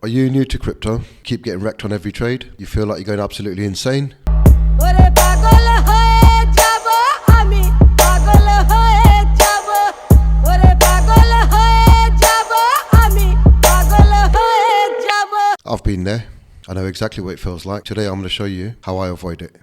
Are you new to crypto? Keep getting wrecked on every trade? You feel like you're going absolutely insane? I've been there. I know exactly what it feels like. Today I'm going to show you how I avoid it.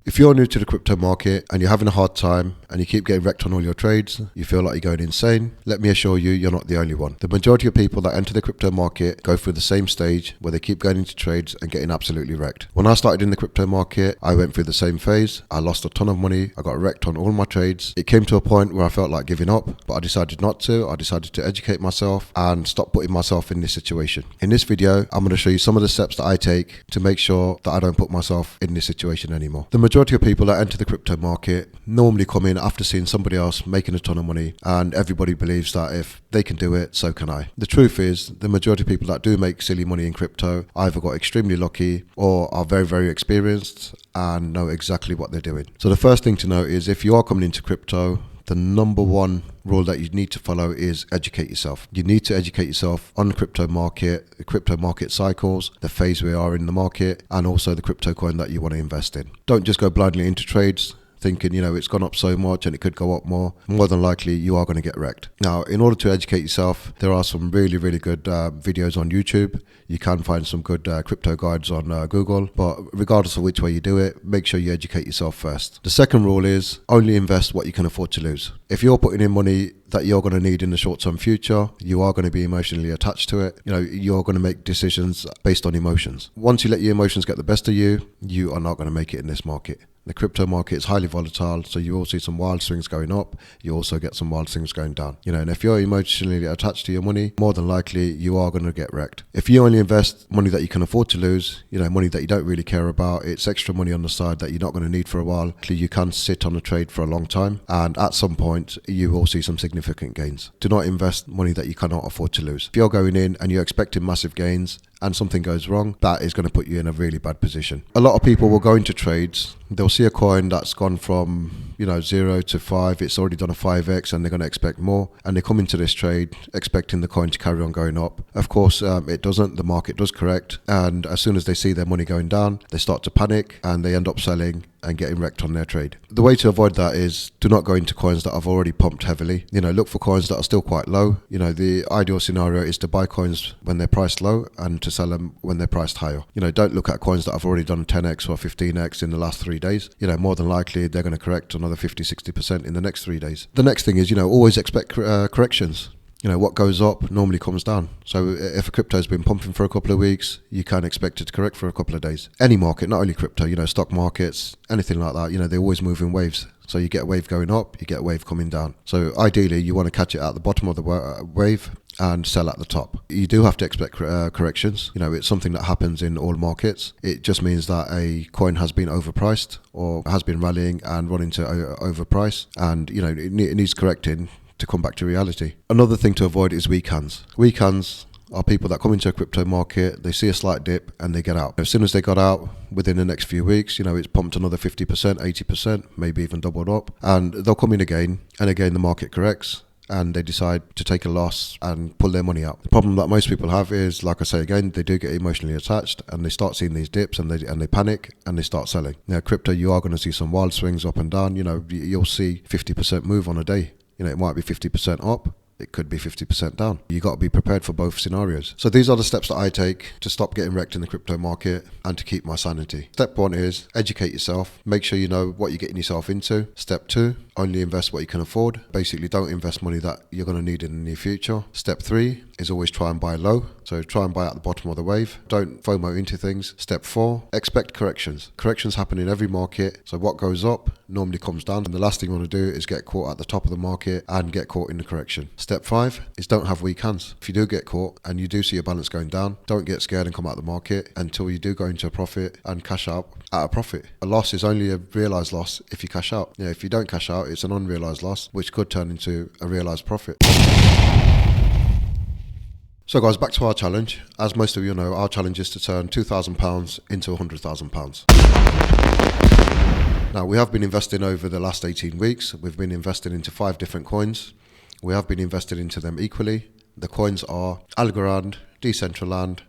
If you're new to the crypto market and you're having a hard time and you keep getting wrecked on all your trades, you feel like you're going insane, let me assure you, you're not the only one. The majority of people that enter the crypto market go through the same stage where they keep going into trades and getting absolutely wrecked. When I started in the crypto market, I went through the same phase. I lost a ton of money. I got wrecked on all my trades. It came to a point where I felt like giving up, but I decided not to. I decided to educate myself and stop putting myself in this situation. In this video, I'm going to show you some of the steps that I take to make sure that I don't put myself in this situation anymore. The majority of people that enter the crypto market normally come in after seeing somebody else making a ton of money, and everybody believes that if they can do it, so can I. The truth is, the majority of people that do make silly money in crypto either got extremely lucky or are very, very experienced and know exactly what they're doing. So the first thing to note is, if you are coming into crypto, the number one rule that you need to follow is educate yourself. You need to educate yourself on the crypto market cycles, the phase we are in the market, and also the crypto coin that you want to invest in. Don't just go blindly into trades thinking, it's gone up so much and it could go up more. More than likely, you are going to get wrecked. Now, in order to educate yourself, there are some really, really good videos on YouTube. You can find some good crypto guides on Google, but regardless of which way you do it, make sure you educate yourself first. The second rule is only invest what you can afford to lose. If you're putting in money that you're going to need in the short-term future, you are going to be emotionally attached to it. You're going to make decisions based on emotions. Once you let your emotions get the best of you, you are not going to make it in this market. The crypto market is highly volatile, so you will see some wild swings going up. You also get some wild swings going down. And if you're emotionally attached to your money, more than likely you are going to get wrecked. If you only invest money that you can afford to lose, money that you don't really care about, it's extra money on the side that you're not going to need for a while. You can sit on a trade for a long time, and at some point you will see some significant gains. Do not invest money that you cannot afford to lose. If you're going in and you're expecting massive gains and something goes wrong, that is going to put you in a really bad position. A lot of people will go into trades, they'll see a coin that's gone from 0 to 5, it's already done a 5x, and they're going to expect more, and they come into this trade expecting the coin to carry on going up. Of course, it doesn't. The market does correct, and as soon as they see their money going down, they start to panic and they end up selling and getting wrecked on their trade. The way to avoid that is do not go into coins that have already pumped heavily. Look for coins that are still quite low. The ideal scenario is to buy coins when they're priced low and to sell them when they're priced higher. Don't look at coins that have already done 10x or 15x in the last 3 days. More than likely they're going to correct another 50-60% in the next 3 days. The next thing is, always expect corrections. What goes up normally comes down. So if a crypto has been pumping for a couple of weeks, you can expect it to correct for a couple of days. Any market, not only crypto, stock markets, anything like that, they always move in waves. So you get a wave going up, you get a wave coming down. So ideally, you want to catch it at the bottom of the wave and sell at the top. You do have to expect corrections. It's something that happens in all markets. It just means that a coin has been overpriced or has been rallying and run into overprice, and it needs correcting to come back to reality. Another thing to avoid is weak hands. Weak hands are people that come into a crypto market, they see a slight dip and they get out. As soon as they got out, within the next few weeks, it's pumped another 50%, 80%, maybe even doubled up, and they'll come in again, and again the market corrects and they decide to take a loss and pull their money out. The problem that most people have is, like I say again, they do get emotionally attached and they start seeing these dips and they panic and they start selling. Crypto, you are going to see some wild swings up and down. You'll see 50% move on a day. It might be 50% up, it could be 50% down. You got to be prepared for both scenarios. So these are the steps that I take to stop getting wrecked in the crypto market and to keep my sanity. Step 1 is educate yourself. Make sure you know what you're getting yourself into. Step 2, only invest what you can afford. Basically, don't invest money that you're going to need in the near future. Step 3 is always try and buy low. So try and buy at the bottom of the wave. Don't FOMO into things. Step 4, expect corrections. Corrections happen in every market. So what goes up normally comes down. And the last thing you want to do is get caught at the top of the market and get caught in the correction. Step 5 is don't have weak hands. If you do get caught and you do see your balance going down, don't get scared and come out of the market until you do go into a profit and cash out at a profit. A loss is only a realized loss if you cash out. If you don't cash out, it's an unrealized loss, which could turn into a realized profit. So guys, back to our challenge. As most of you know, our challenge is to turn £2,000 into £100,000. Now, we have been investing over the last 18 weeks. We've been investing into 5 different coins. We have been invested into them equally. The coins are Algorand, Decentraland,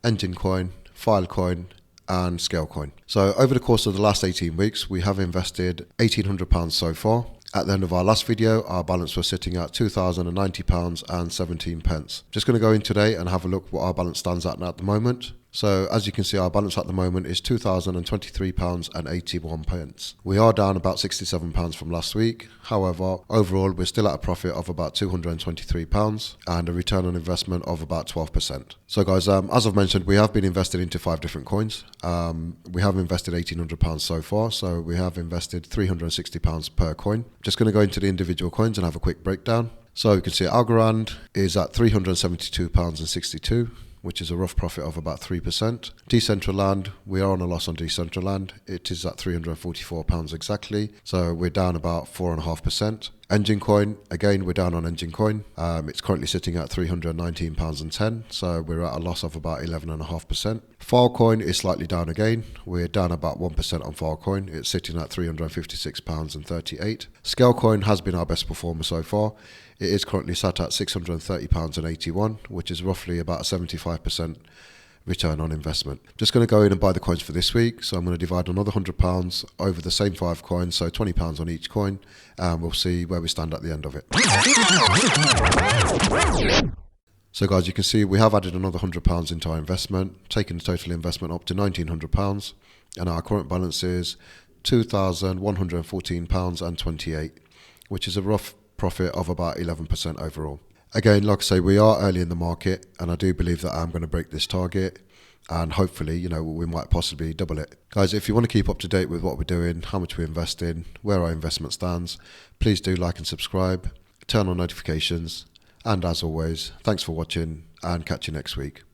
Engine Coin, Filecoin, and Scalecoin. So over the course of the last 18 weeks, we have invested £1,800 so far. At the end of our last video, our balance was sitting at £2,090.17. Just going to go in today and have a look what our balance stands at the moment. So as you can see, our balance at the moment is £2,023.81. We are down about £67 from last week. However, overall, we're still at a profit of about £223 and a return on investment of about 12%. So guys, as I've mentioned, we have been invested into 5 different coins. We have invested £1,800 so far. So we have invested £360 per coin. Just going to go into the individual coins and have a quick breakdown. So you can see Algorand is at £372.62. which is a rough profit of about 3%. Decentraland, we are on a loss on Decentraland. It is at £344 exactly, so we're down about 4.5%. Engine Coin, again, we're down on Engine Coin. It's currently sitting at £319.10, so we're at a loss of about 11.5%. Filecoin is slightly down again. We're down about 1% on Filecoin. It's sitting at £356.38. Scalecoin has been our best performer so far. It is currently sat at £630.81, which is roughly about a 75% return on investment. Just going to go in and buy the coins for this week. So I'm going to divide another £100 over the same 5 coins, so £20 on each coin, and we'll see where we stand at the end of it. So guys, you can see we have added another £100 into our investment, taking the total investment up to £1,900, and our current balance is £2,114.28, which is a rough profit of about 11% overall. Again, like I say, we are early in the market, and I do believe that I'm going to break this target, and hopefully, we might possibly double it. Guys, if you want to keep up to date with what we're doing, how much we invest in, where our investment stands, please do like and subscribe, turn on notifications, and as always, thanks for watching, and catch you next week.